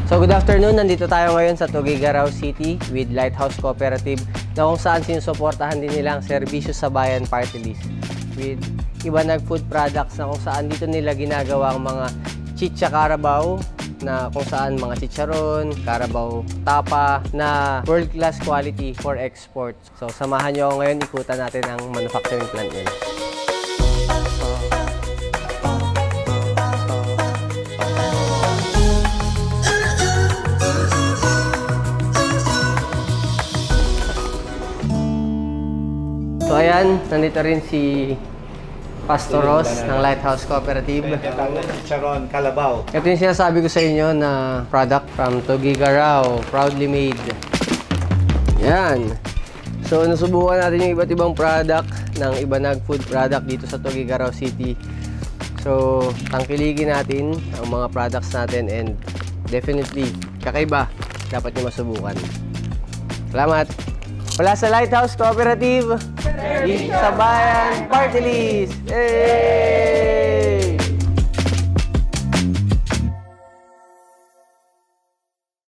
So good afternoon, nandito tayo ngayon sa Tuguegarao City with Lighthouse Cooperative na kung saan sinusuportahan din nila ang serbisyo sa bayan party list with Ibanag Food Products na kung saan dito nila ginagawa ang mga chicha Carabao na kung saan mga chicharon, Carabao tapa na world class quality for export. So samahan nyo ako ngayon, ikutan natin ang manufacturing plant nila. So ayan, nandito rin si Pastor Ross ng Lighthouse Cooperative. Chicharon, Carabao. Ito yung sinasabi ko sa inyo na product from Tuguegarao, proudly made. Yan. So nasubukan natin yung iba't ibang product ng Ibanag Food Product dito sa Tuguegarao City. So tangkiligin natin ang mga products natin and definitely kakaiba, dapat nyo masubukan. Salamat! Wala sa Lighthouse Cooperative, sa bayan party list! Hey!